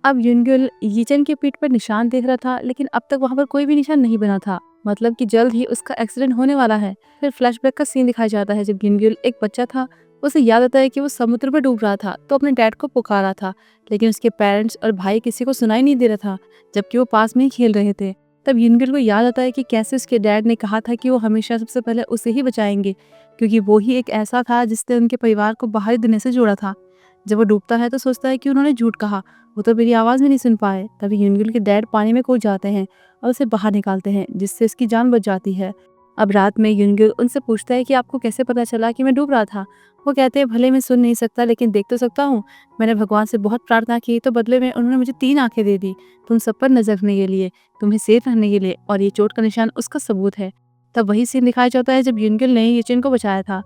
अब युनगुल यीचन की पीठ पर निशान देख रहा था, लेकिन अब तक वहां पर कोई भी निशान नहीं बना था। मतलब कि जल्द ही उसका एक्सीडेंट होने वाला है। फिर फ्लैशबैक का सीन दिखाया जाता है जब युनगुल एक बच्चा था। उसे याद आता है कि वो समुद्र में डूब रहा था तो अपने डैड को पुकारा था, लेकिन उसके पेरेंट्स और भाई किसी को सुनाई नहीं दे रहा था, जबकि वो पास में ही खेल रहे थे। तब युनगुल को याद आता है कि कैसे उसके डैड ने कहा था कि वो हमेशा सबसे पहले उसे ही बचाएंगे, क्योंकि वो ही एक ऐसा था जिसने उनके परिवार को बाहरी दुनिया से जोड़ा था। जब वो डूबता है तो सोचता है कि उन्होंने झूठ कहा, वो तो मेरी आवाज़ भी नहीं सुन पाए। तभी युनगुल के डैड पानी में कूद जाते हैं और उसे बाहर निकालते हैं, जिससे उसकी जान बच जाती है। अब रात में युनगुल उनसे पूछता है कि आपको कैसे पता चला कि मैं डूब रहा था। वो कहते हैं भले मैं सुन नहीं सकता लेकिन देख तो सकता हूँ। मैंने भगवान से बहुत प्रार्थना की तो बदले में उन्होंने मुझे 3 आंखें दे दी, तुम सब पर नजर रखने के लिए, तुम्हें सेफ रहने के लिए, और ये चोट का निशान उसका सबूत है। तब वही सीन दिखाया जाता है जब युनगुल ने येचिन को बचाया था।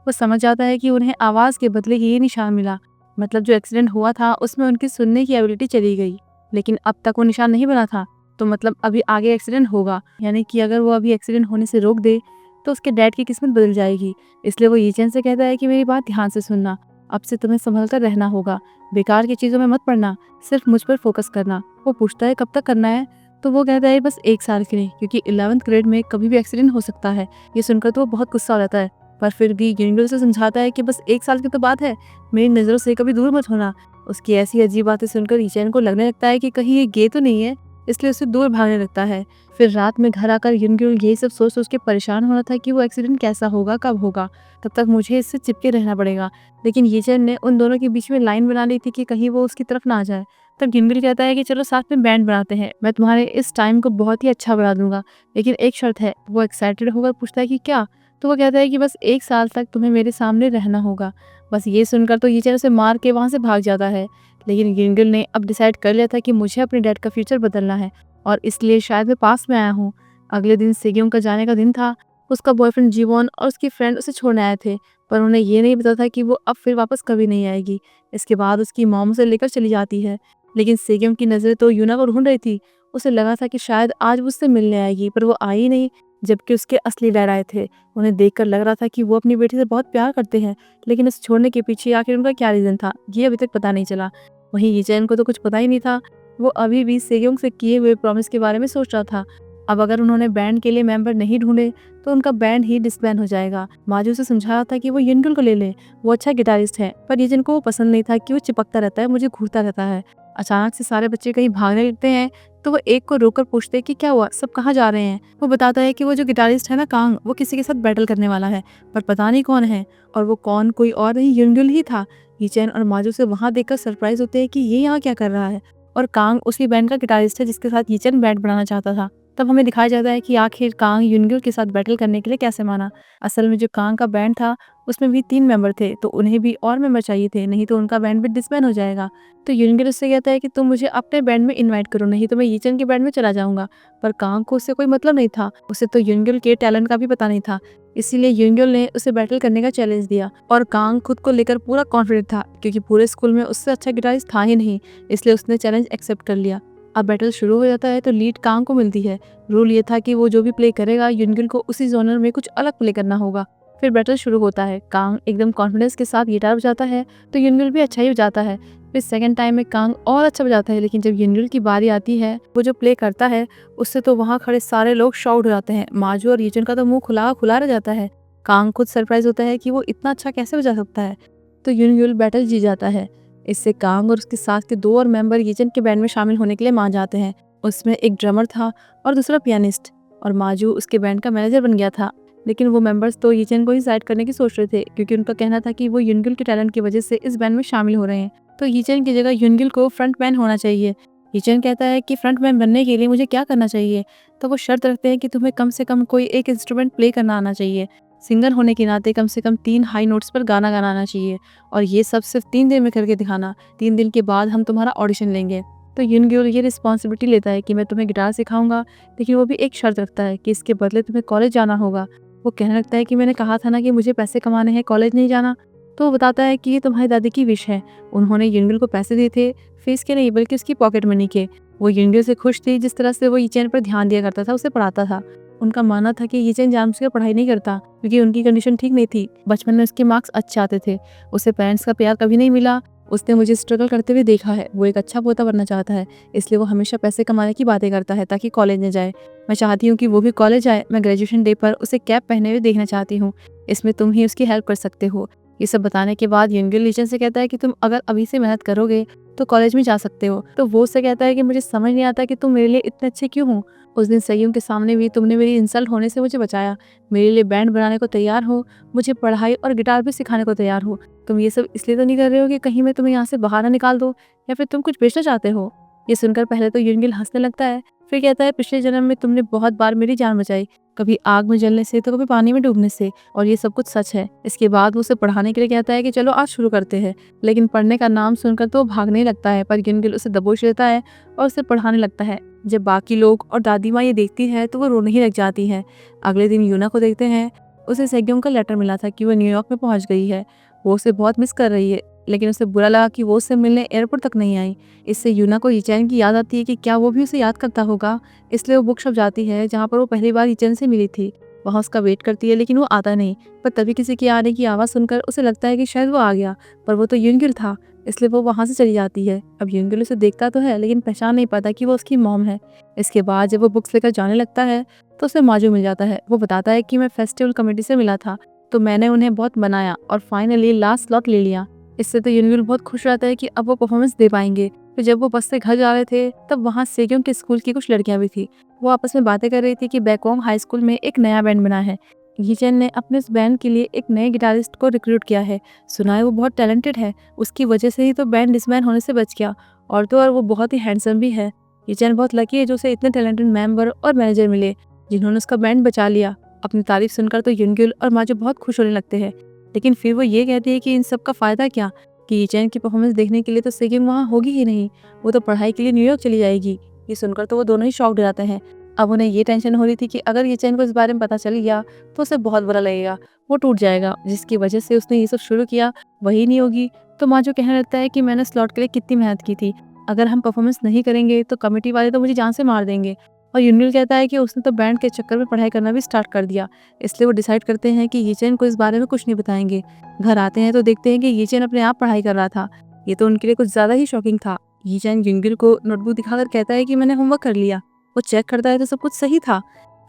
वो समझ जाता है कि उन्हें आवाज़ के बदले ये निशान मिला। मतलब जो एक्सीडेंट हुआ था उसमें उनकी सुनने की एबिलिटी चली गई, लेकिन अब तक वो निशान नहीं बना था। तो मतलब अभी आगे एक्सीडेंट होगा, यानी कि अगर वो अभी एक्सीडेंट होने से रोक दे तो उसके डैड की किस्मत बदल जाएगी। इसलिए वो यीचेन से कहता है कि मेरी बात ध्यान से सुनना, अब से तुम्हें संभल कर रहना होगा, बेकार की चीज़ों में मत पड़ना, सिर्फ मुझ पर फोकस करना। वो पूछता है कब तक करना है, तो वो कहता है बस 1 साल के लिए, क्योंकि 11th ग्रेड में कभी भी एक्सीडेंट हो सकता है। ये सुनकर तो वो बहुत गुस्सा हो जाता है, पर फिर भी युनगुल से समझाता है कि बस 1 साल की तो बात है, मेरी नज़रों से कभी दूर मत होना। उसकी ऐसी अजीब बातें सुनकर यीचेन को लगने लगता है कि कहीं ये गे तो नहीं है, इसलिए उसे दूर भागने लगता है। फिर रात में घर आकर युनगुल यही सब सोच सोच के परेशान हो रहा था कि वो एक्सीडेंट कैसा होगा, कब होगा, तब तक मुझे इससे चिपके रहना पड़ेगा। लेकिन यीचेन ने उन दोनों के बीच में लाइन बना ली थी कि कहीं वो उसकी तरफ ना आ जाए। तब युनगुल कहता है कि चलो साथ में बैंड बनाते हैं, मैं तुम्हारे इस टाइम को बहुत ही अच्छा बना दूंगा, लेकिन एक शर्त है। वो एक्साइटेड होकर पूछता है कि क्या? तो वो कहता है कि बस 1 साल तक तुम्हें मेरे सामने रहना होगा। बस ये सुनकर तो यीचेन उसे मार के वहां से भाग जाता है। लेकिन युनगुल ने अब डिसाइड कर लिया था कि मुझे अपने डैड का फ्यूचर बदलना है, और इसलिए शायद मैं पास में आया हूँ। अगले दिन सेग्योंग का जाने का दिन था। उसका बॉयफ्रेंड जीवोन और उसकी फ्रेंड उसे छोड़ने आए थे, पर उन्हें ये नहीं पता था कि वो अब फिर वापस कभी नहीं आएगी। इसके बाद उसकी मॉम उसे लेकर चली जाती है, लेकिन सेग्योंग की नज़रें तो यूना को ढूंढ रही थी। उसे लगा था कि शायद आज वो उससे मिलने आएगी, पर वो आई नहीं, जबकि उसके असली डैड आए थे। उन्हें देखकर लग रहा था कि वो अपनी बेटी से बहुत प्यार करते हैं, लेकिन उसे छोड़ने के पीछे आखिर उनका क्या रीज़न था, ये अभी तक पता नहीं चला। वहीं यीचेन को तो कुछ पता ही नहीं था। वो अभी भी सेग्योंग से किए हुए प्रॉमिस के बारे में सोच रहा था। अब अगर उन्होंने बैंड के लिए मेंबर नहीं ढूंढे तो उनका बैंड ही डिसबैंड हो जाएगा। माजू से समझा रहा था कि वो युनगुल को ले ले, वो अच्छा गिटारिस्ट है, पर यीचेन को वो पसंद नहीं था कि वो चिपकता रहता है, मुझे घूरता रहता है। अचानक से सारे बच्चे कहीं भागने लगते हैं, तो वो एक को रोककर पूछते हैं कि क्या हुआ, सब कहाँ जा रहे हैं। वो बताता है कि वो जो गिटारिस्ट है ना कांग, वो किसी के साथ बैटल करने वाला है, पर पता नहीं कौन है, और वो कौन कोई और नहीं युनगुल ही था। यीचेन और माजू से वहां देखकर सरप्राइज होते हैं कि ये यहाँ क्या कर रहा है, और कांग उसी बैंड का गिटारिस्ट है जिसके साथ यीचेन बैंड बनाना चाहता था। तब हमें दिखाया जाता है कि आखिर कांग युनगुल के साथ बैटल करने के लिए कैसे माना। असल में जो कांग का बैंड था उसमें भी 3 मेंबर थे, तो उन्हें भी और मेंबर चाहिए थे, नहीं तो उनका बैंड भी डिसबैंड हो जाएगा। तो युनगुल उससे कहता है कि तुम मुझे अपने बैंड में इनवाइट करो, नहीं तो मैं यीचेन के बैंड में चला जाऊंगा। पर कांग को उससे कोई मतलब नहीं था, उसे तो युनगुल के टैलेंट का भी पता नहीं था। इसीलिए युनगुल ने उसे बैटल करने का चैलेंज दिया, और कांग खुद को लेकर पूरा कॉन्फिडेंट था, क्योंकि पूरे स्कूल में उससे अच्छा गिटारिस्ट था ही नहीं, इसलिए उसने चैलेंज एक्सेप्ट कर लिया। अब बैटल शुरू हो जाता है तो लीड कांग को मिलती है। रूल ये था कि वो जो भी प्ले करेगा युनगुल को उसी जोनर में कुछ अलग प्ले करना होगा। फिर बैटल शुरू होता है। कांग एकदम कॉन्फिडेंस के साथ गिटार बजाता है, तो युनगुल भी अच्छा ही बजाता है। फिर सेकंड टाइम में कांग और अच्छा बजाता है, लेकिन जब युनगुल की बारी आती है, वो जो प्ले करता है उससे तो वहाँ खड़े सारे लोग शॉक्ड हो जाते हैं। माजू और यीचुन का तो मुंह खुला खुला रह जाता है। कांग खुद सरप्राइज होता है कि वो इतना अच्छा कैसे बजा सकता है। तो युनगुल बैटल जीत जाता है। इससे कांग और उसके साथ के 2 और मेंबर यीचुन के बैंड में शामिल होने के लिए मान जाते हैं। उसमें एक ड्रमर था और दूसरा पियानिस्ट, और माजू उसके बैंड का मैनेजर बन गया था। लेकिन वो मेंबर्स तो यीचेन को ही साइड करने की सोच रहे थे, क्योंकि उनका कहना था कि वो युनगुल के टैलेंट की वजह से इस बैंड में शामिल हो रहे हैं, तो यीचेन की जगह युनगुल को फ्रंटमैन होना चाहिए। यीचेन कहता है कि फ्रंटमैन बनने के लिए मुझे क्या करना चाहिए, तो वो शर्त रखते हैं कि तुम्हें कम से कम कोई एक इंस्ट्रूमेंट प्ले करना आना चाहिए। सिंगर होने के नाते कम से कम 3 हाई नोट्स पर गाना गाना आना चाहिए, और ये सब सिर्फ 3 दिन में करके दिखाना। 3 दिन के बाद हम तुम्हारा ऑडिशन लेंगे। तो युनगुल ये रिस्पॉन्सिबिलिटी लेता है कि मैं तुम्हें गिटार सिखाऊंगा, लेकिन वो भी एक शर्त रखता है कि इसके बदले तुम्हें कॉलेज जाना होगा। वो कहने लगता है कि मैंने कहा था ना कि मुझे पैसे कमाने हैं, कॉलेज नहीं जाना। तो वो बताता है कि ये तुम्हारी दादी की विश है। उन्होंने युनगुल को पैसे दिए थे, फीस के नहीं बल्कि उसकी पॉकेट मनी के। वो युनगुल से खुश थी जिस तरह से वो यीचेन पर ध्यान दिया करता था, उसे पढ़ाता था। उनका मानना था कि यीचेन जानबूझकर पढ़ाई नहीं करता, क्योंकि उनकी कंडीशन ठीक नहीं थी। बचपन में उसके मार्क्स अच्छे आते थे, उसे पेरेंट्स का प्यार कभी नहीं मिला, उसने मुझे स्ट्रगल करते हुए देखा है। वो एक अच्छा पोता बनना चाहता है, इसलिए वो हमेशा पैसे कमाने की बातें करता है ताकि कॉलेज न जाए। मैं चाहती हूँ कि वो भी कॉलेज आए। मैं ग्रेजुएशन डे पर उसे कैप पहने हुए देखना चाहती हूँ। इसमें तुम ही उसकी हेल्प कर सकते हो। ये सब बताने के बाद युनगिल लीचन से कहता है कि तुम अगर अभी से मेहनत करोगे तो कॉलेज में जा सकते हो। तो वो उससे कहता है कि मुझे समझ नहीं आता कि तुम मेरे लिए इतने अच्छे क्यों हो। उस दिन सईयुम के सामने भी तुमने मेरी इंसल्ट होने से मुझे बचाया। मेरे लिए बैंड बनाने को तैयार हो, मुझे पढ़ाई और गिटार भी सिखाने को तैयार हो। तुम ये सब इसलिए तो नहीं कर रहे हो कि कहीं मैं तुम्हें यहाँ से बाहर ना निकाल दूँ, या फिर तुम कुछ बेचना चाहते हो। ये सुनकर पहले तो युनगिल हंसने लगता है, फिर कहता है पिछले जन्म में तुमने बहुत बार मेरी जान बचाई, कभी आग में जलने से तो कभी पानी में डूबने से, और ये सब कुछ सच है। इसके बाद वो उसे पढ़ाने के लिए कहता है कि चलो आज शुरू करते हैं। लेकिन पढ़ने का नाम सुनकर तो वो भागने लगता है, पर युनगिल उसे दबोच लेता है और उसे पढ़ाने लगता है। जब बाकी लोग और दादी माँ ये देखती है तो वो रोने ही लग जाती है। अगले दिन यूना को देखते हैं। उसे सेग्योंग का लेटर मिला था कि वो न्यूयॉर्क में पहुंच गई है। वो उसे बहुत मिस कर रही है, लेकिन उसे बुरा लगा कि वो उससे मिलने एयरपोर्ट तक नहीं आई। इससे यूना को यीचेन की याद आती है कि क्या वो भी उसे याद करता होगा। इसलिए वो बुक शॉप जाती है जहाँ पर वो पहली बार यीचेन से मिली थी। वहाँ उसका वेट करती है, लेकिन वो आता नहीं। पर तभी किसी के आने की आवाज़ सुनकर उसे लगता है कि शायद वो आ गया, पर वो तो युनगिल था। इसलिए वो वहाँ से चली जाती है। अब युनगिल उसे देखता तो है, लेकिन पहचान नहीं पाता कि वो उसकी मॉम है। इसके बाद जब वो बुक्स लेकर जाने लगता है तो उसे माजू मिल जाता है। वो बताता है कि मैं फेस्टिवल कमेटी से मिला था, तो मैंने उन्हें बहुत बनाया और फाइनली लास्ट स्लॉट ले लिया। इससे तो युनगिल बहुत खुश रहता है कि अब वो परफॉर्मेंस दे पाएंगे। फिर जब वो बस से घर जा रहे थे तब वहाँ सेग्योंग के स्कूल की कुछ लड़कियां भी थी। वो आपस में बातें कर रही थी कि बैकोंग हाई स्कूल में एक नया बैंड बना है। यीचेन ने अपने उस बैंड के लिए एक नए गिटारिस्ट को रिक्रूट किया है। सुना है वो बहुत टैलेंटेड है, उसकी वजह से ही तो बैंड डिसबैंड होने से बच गया। और तो और वो बहुत ही हैंडसम भी है। यीचेन बहुत लकी है जो उसे इतने टैलेंटेड मेंबर और मैनेजर मिले जिन्होंने उसका बैंड बचा लिया। अपनी तारीफ सुनकर तो युनगिल और माजो बहुत खुश होने लगते हैं, लेकिन फिर वो ये कहती है कि इन सब का फायदा क्या, कि यीचेन की परफॉर्मेंस देखने के लिए तो सेगिंग वहाँ होगी ही नहीं, वो तो पढ़ाई के लिए न्यूयॉर्क चली जाएगी। ये सुनकर तो वो दोनों ही शॉक्ड हो जाते हैं। अब उन्हें ये टेंशन हो रही थी कि अगर यीचेन को इस बारे में पता चल गया तो उसे बहुत बुरा लगेगा, वो टूट जाएगा। जिसकी वजह से उसने ये सब शुरू किया वही नहीं होगी। तो माजो कहने लगता है कि मैंने स्लॉट के लिए कितनी मेहनत की थी, अगर हम परफॉर्मेंस नहीं करेंगे तो कमेटी वाले तो मुझे जान से मार देंगे। और युनगिल कहता है कि उसने तो बैंड के चक्कर में पढ़ाई करना भी स्टार्ट कर दिया। इसलिए वो डिसाइड करते हैं कि यीचेन को इस बारे में कुछ नहीं बताएंगे। घर आते हैं तो देखते हैं कि यीचेन अपने आप पढ़ाई कर रहा था। ये तो उनके लिए कुछ ज़्यादा ही शॉकिंग था। यीचेन युनगिल को नोटबुक दिखाकर कहता है कि मैंने होमवर्क कर लिया। वो चेक करता है तो सब कुछ सही था।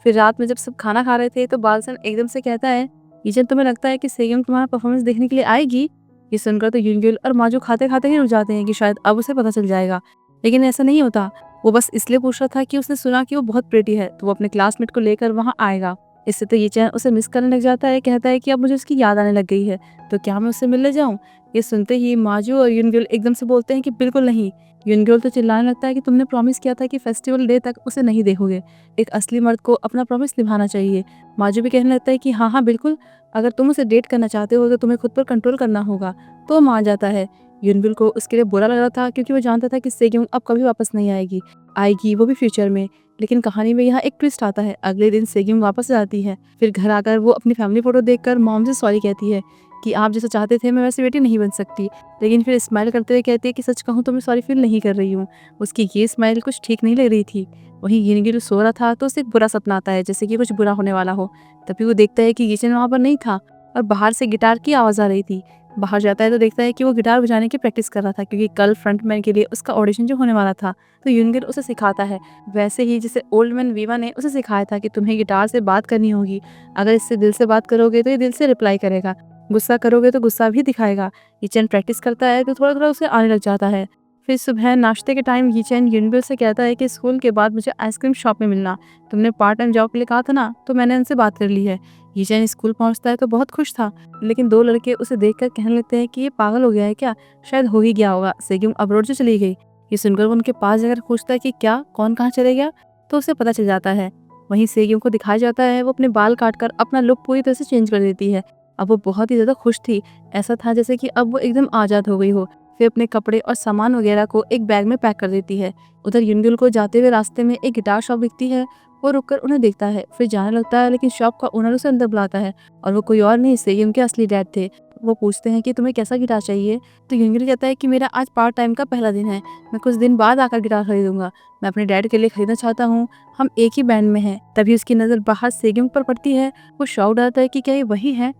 फिर रात में जब सब खाना खा रहे थे तो बालसन एकदम से कहता है, यीचेन तुम्हें लगता है कि सेयोंग तुम्हारा परफॉर्मेंस देखने के लिए आएगी? ये सुनकर तो युनगिल और माजो खाते खाते ही रुक जाते हैं कि शायद अब उसे पता चल जाएगा, लेकिन ऐसा नहीं होता। वो बस इसलिए पूछ रहा था कि उसने सुना कि वो बहुत प्रेटी है तो वो अपने क्लासमेट को लेकर वहाँ आएगा। इससे तो यीचेन उसे मिस करने लग जाता है, कहता है कि अब मुझे उसकी याद आने लग गई है, तो क्या मैं उससे मिलने जाऊँ? ये सुनते ही माजो और युनगिल एकदम से बोलते हैं कि बिल्कुल नहीं। युनगिल तो चिल्लाने लगता है कि तुमने प्रॉमिस किया था कि फेस्टिवल डे तक उसे नहीं देखोगे। एक असली मर्द को अपना प्रॉमिस निभाना चाहिए। माजो भी कहने लगता है कि हाँ हाँ बिल्कुल, अगर तुम उसे डेट करना चाहते हो तो तुम्हें खुद पर कंट्रोल करना होगा। तो वो मान जाता है। युनबिल को उसके लिए बुरा लग रहा था क्योंकि वो जानता था कि सेग्योंग अब कभी वापस नहीं आएगी वो भी फ्यूचर में। लेकिन कहानी में यहाँ एक ट्विस्ट आता है। अगले दिन सेग्योंग वापस आती है। फिर घर आकर वो अपनी फैमिली फोटो देखकर मॉम से सॉरी कहती है कि आप जैसा चाहते थे मैं वैसे बेटी नहीं बन सकती। लेकिन फिर स्माइल करते हुए कहती है कि सच कहूँ तो मैं सॉरी फील नहीं कर रही हूँ। उसकी ये स्माइल कुछ ठीक नहीं लग रही थी। वहीं यिनगिल सो रहा था तो उसे एक बुरा सपना आता है, जैसे कि कुछ बुरा होने वाला हो। तभी वो देखता है कि यीचेन वहाँ पर नहीं था और बाहर से गिटार की आवाज़ आ रही थी। बाहर जाता है तो देखता है कि वो गिटार बजाने की प्रैक्टिस कर रहा था, क्योंकि कल फ्रंटमैन के लिए उसका ऑडिशन जो होने वाला था। तो युनगिल उसे सिखाता है, वैसे ही जैसे ओल्ड मैन वीवा ने उसे सिखाया था कि तुम्हें गिटार से बात करनी होगी। अगर इससे दिल से बात करोगे तो ये दिल से रिप्लाई करेगा, गुस्सा करोगे तो गुस्सा भी दिखाएगा। यीचेन प्रैक्टिस करता है तो थोड़ा थोड़ा उसे आने लग जाता है। फिर सुबह नाश्ते के टाइम यीचेन युनबिल से कहता है कि स्कूल के बाद मुझे आइसक्रीम शॉप में मिलना। तुमने पार्ट टाइम जॉब के लिए कहा था ना, तो मैंने उनसे बात कर ली है। यीचेन स्कूल पहुंचता है तो बहुत खुश था, लेकिन दो लड़के उसे देखकर कहने लगते हैं कि ये पागल हो गया है क्या, शायद हो ही गया होगा, सेग्योंग अब्रॉड से चली गई। ये सुनकर वो उनके पास जाकर पूछता है कि क्या, कौन कहाँ चले गया, तो उसे पता चल जाता है। वहीं सेग्योंग को दिखाया जाता है वो अपने बाल काटकर अपना लुक पूरी तरह से चेंज कर देती है। अब वो बहुत ही ज्यादा खुश थी, ऐसा था जैसे कि अब वो एकदम आजाद हो गई हो। फिर अपने कपड़े और सामान वगैरह को एक बैग में पैक कर देती है। उधर युनगिल को जाते हुए रास्ते में एक गिटार शॉप दिखती है। वो रुककर उन्हें देखता है, फिर जाने लगता है, लेकिन शॉप का ओनर उसे अंदर बुलाता है और वो कोई और नहीं, सेग्योंग के असली डैड थे। वो पूछते हैं कि तुम्हें कैसा गिटार चाहिए। तो युनगिल कहता है कि मेरा आज पार्ट टाइम का पहला दिन है, मैं कुछ दिन बाद आकर गिटार खरीदूंगा, मैं अपने डैड के लिए खरीदना चाहता हूँ, हम एक ही बैंड में हैं। तभी उसकी नज़र बाहर सेग्योंग पर पड़ती है। वो शॉक्ड आता है कि क्या ये वही है।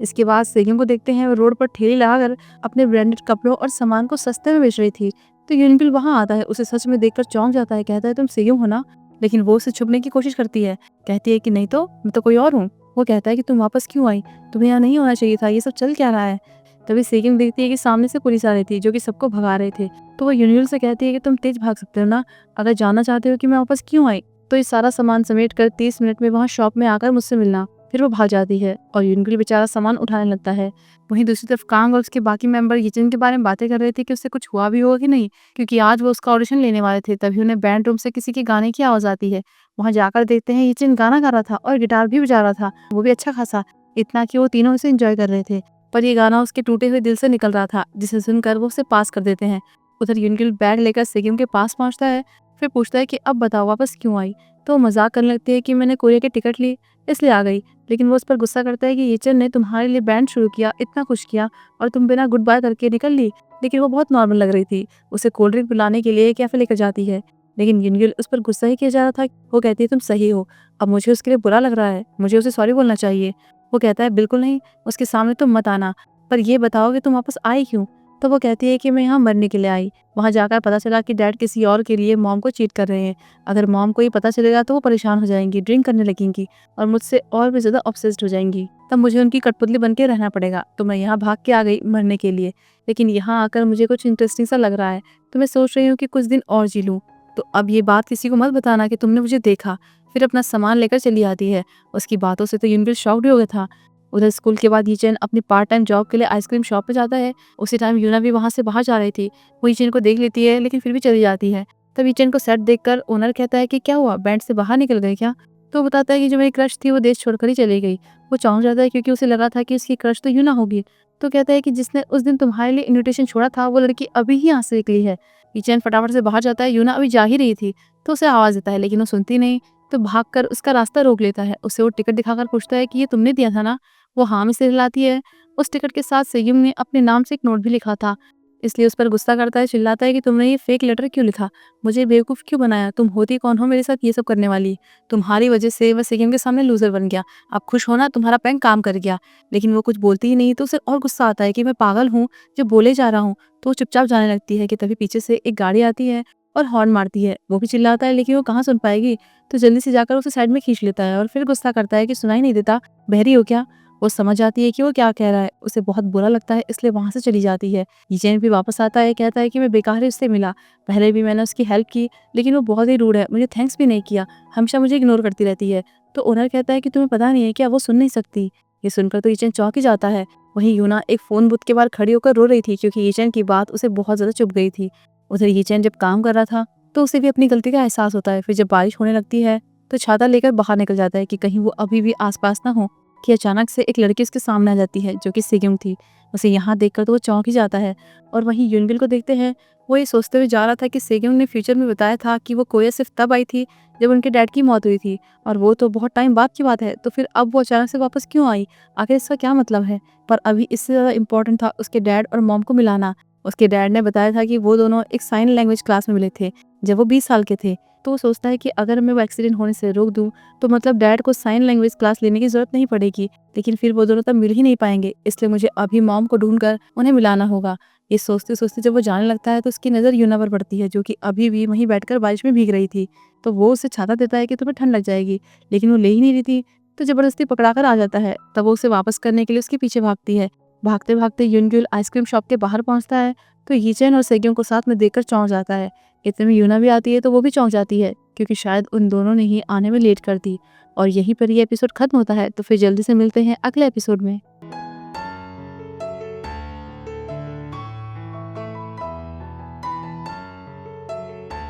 इसके बाद सेग्यून को देखते हैं वो रोड पर ठेली लगाकर अपने ब्रांडेड कपड़ों और सामान को सस्ते में बेच रही थी। तो यूनबिल वहाँ आता है, उसे सच में देखकर चौंक जाता है, कहता है तुम सेग्यून हो ना? लेकिन वो उसे छुपने की कोशिश करती है, कहती है कि नहीं तो, मैं तो कोई और हूँ। वो कहता है कि तुम वापस क्यों आई, तुम्हें यहाँ नहीं होना चाहिए था, ये सब चल क्या रहा है? तभी सेग्यून देखती है कि सामने से पुलिस आ रही थी जो कि सबको भगा रहे थे। तो वो यूनबिल से कहती है कि तुम तेज भाग सकते हो ना, अगर जानना चाहते हो कि मैं वापस क्यों आई तो ये सारा सामान समेट कर 30 मिनट में वहाँ शॉप में आकर मुझसे मिलना। फिर वो भाग जाती है और यूनगिल बेचारा सामान उठाने लगता है। वहीं दूसरी तरफ कांग और उसके बाकी मेंबर यिचन के बारे में बातें कर रहे थे कि उससे कुछ हुआ भी होगा कि नहीं, क्योंकि आज वो उसका ऑडिशन लेने वाले थे। तभी उन्हें बैंड रूम से किसी के गाने की आवाज आती है। वहाँ जाकर देखते हैं यिचन गाना गा रहा था और गिटार भी बजा रहा था, वो भी अच्छा खासा, इतना कि वो तीनों इसे एंजॉय कर रहे थे। पर ये गाना उसके टूटे हुए दिल से निकल रहा था, जिसे सुनकर वो उसे पास कर देते हैं। उधर यूनगिल बैग लेकर सेगिम के पास पहुंचता है, फिर पूछता है कि अब बताओ वापस क्यों आई। तो वो मजाक करने लगती है कि मैंने कोरिया की टिकट ली इसलिए आ गई। लेकिन वो उस पर गुस्सा करता है कि येचन ने तुम्हारे लिए बैंड शुरू किया, इतना कुछ किया और तुम बिना गुड बाय करके निकल ली। लेकिन वो बहुत नॉर्मल लग रही थी, उसे कोल्ड ड्रिंक पिलाने के लिए कैफे लेकर जाती है। लेकिन यूनगिल उस पर गुस्सा ही किया जा रहा था। वो कहती है तुम सही हो, अब मुझे उसके लिए बुरा लग रहा है, मुझे उसे सॉरी बोलना चाहिए। वो कहता है बिल्कुल नहीं, उसके सामने तुम मत आना, पर ये बताओ कि तुम वापस आई क्यों? तो वो कहती है कि मैं यहाँ मरने के लिए आई। वहाँ जाकर पता चला कि डैड किसी और के लिए मॉम को चीट कर रहे हैं। अगर मॉम को ये पता चलेगा तो वो परेशान हो जाएंगी, ड्रिंक करने लगेंगी और मुझसे और भी ज़्यादा ऑब्सेस्ड हो जाएंगी। तब मुझे उनकी कठपुतली बन के रहना पड़ेगा। तो मैं यहाँ भाग के आ गई मरने के लिए, लेकिन यहाँ आकर मुझे कुछ इंटरेस्टिंग सा लग रहा है, तो मैं सोच रही हूँ कि कुछ दिन और जी लूँ। तो अब ये बात किसी को मत बताना कि तुमने मुझे देखा। फिर अपना सामान लेकर चली आती है। उसकी बातों से तो यूनबिल शॉक्ड हो गया था। उधर स्कूल के बाद यीचेन अपनी पार्ट टाइम जॉब के लिए आइसक्रीम शॉप पे जाता है। उसी टाइम यूना भी वहाँ से बाहर जा रही थी। वो यीचेन को देख लेती है लेकिन फिर भी चली जाती है। तब यीचेन को सेट देखकर ओनर कहता है कि क्या हुआ, बैंड से बाहर निकल गए क्या? तो वो बताता है कि जो मेरी क्रश थी वो देश छोड़कर ही चली गई। वो चौंक जाता है क्योंकि उसे लगा था कि उसकी क्रश तो यूना होगी। तो कहता है कि जिसने उस दिन तुम्हारे लिए इन्विटेशन छोड़ा था वो लड़की अभी ही यहाँ से निकली है। यीचेन फटाफट से बाहर जाता है, यूना अभी जा ही रही थी तो उसे आवाज़ देता है लेकिन वो सुनती नहीं। तो भागकर उसका रास्ता रोक लेता है। उसे वो टिकट दिखाकर पूछता है कि ये तुमने दिया था ना? वो हाँ में सिर हिलाती है। उस टिकट के साथ सेयुम ने अपने नाम से एक नोट भी लिखा था, इसलिए उस पर गुस्सा करता है, चिल्लाता है कि तुमने ये फेक लेटर क्यों लिखा, मुझे बेवकूफ़ क्यों बनाया, तुम होती कौन हो मेरे साथ ये सब करने वाली? तुम्हारी वजह से वह सेयुम के सामने लूजर बन गया, अब खुश होना, तुम्हारा प्रैंक काम कर गया। लेकिन वो कुछ बोलती ही नहीं। तो उसे और गुस्सा आता है कि मैं पागल हूँ जो बोले जा रहा हूँ। तो वो चुपचाप जाने लगती है कि तभी पीछे से एक गाड़ी आती है और हॉर्न मारती है। वो भी चिल्लाता है लेकिन वो कहाँ सुन पाएगी, तो जल्दी से जाकर उसे साइड में खींच लेता है और फिर गुस्सा करता है कि सुनाई नहीं देता, बहरी हो क्या? वो समझ जाती है कि वो क्या कह रहा है, उसे बहुत बुरा लगता है, इसलिए वहाँ से चली जाती है। यीचेन भी वापस आता है, कहता है कि मैं बेकार ही उससे मिला, पहले भी मैंने उसकी हेल्प की लेकिन वो बहुत ही रूड है, मुझे थैंक्स भी नहीं किया, हमेशा मुझे इग्नोर करती रहती है। तो ओनर कहता है कि तुम्हें पता नहीं है क्या, वो सुन नहीं सकती। ये सुनकर तो यीचेन चौंक ही जाता है। वहीं यूना एक फ़ोन बूथ के बाहर खड़ी होकर रो रही थी क्योंकि यीचेन की बात उसे बहुत ज़्यादा चुभ गई थी। उधर यीचेन जब काम कर रहा था तो उसे भी अपनी गलती का एहसास होता है। फिर जब बारिश होने लगती है तो छाता लेकर बाहर निकल जाता है कि कहीं वो अभी भी आसपास ना हो, कि अचानक से एक लड़की उसके सामने आ जाती है जो कि सेग्यूम थी। उसे यहाँ देखकर तो वो चौंक ही जाता है। और वहीं यूनबिल को देखते हैं, वो ये सोचते हुए जा रहा था कि सेग्यूम ने फ्यूचर में बताया था कि वो कोरिया सिर्फ तब आई थी जब उनके डैड की मौत हुई थी, और वो तो बहुत टाइम बाद की बात है। तो फिर अब वो अचानक से वापस क्यों आई, आखिर इसका क्या मतलब है? पर अभी इससे ज़्यादा इम्पोर्टेंट था उसके डैड और मॉम को मिलाना। उसके डैड ने बताया था कि वो दोनों एक साइन लैंग्वेज क्लास में मिले थे जब वो 20 साल के थे। तो वो सोचता है कि अगर मैं वो एक्सीडेंट होने से रोक दूँ तो मतलब डैड को साइन लैंग्वेज क्लास लेने की ज़रूरत नहीं पड़ेगी, लेकिन फिर वो दोनों तब मिल ही नहीं पाएंगे, इसलिए मुझे अभी मॉम को ढूंढकर उन्हें मिलाना होगा। ये सोचते सोचते जब वो जाने लगता है तो उसकी नज़र यूना पर पड़ती है जो कि अभी भी वहीं बैठकर बारिश में भीग रही थी। तो वो उसे छाता देता है कि तुम्हें ठंड लग जाएगी, लेकिन वो ले ही नहीं रही थी। तो ज़बरदस्ती पकड़ाकर आ जाता है। तब वो उसे वापस करने के लिए उसके पीछे भागती है। भागते भागते यूनग्युल आइसक्रीम शॉप के बाहर पहुंचता है तो यीचेन और सेग्यूम को साथ में देखकर चौंक जाता है। इतने में यूना भी आती है तो वो भी चौंक जाती है क्योंकि शायद उन दोनों ने ही आने में लेट कर दी। और यहीं पर ये एपिसोड खत्म होता है। तो फिर जल्दी से मिलते हैं अगले एपिसोड में।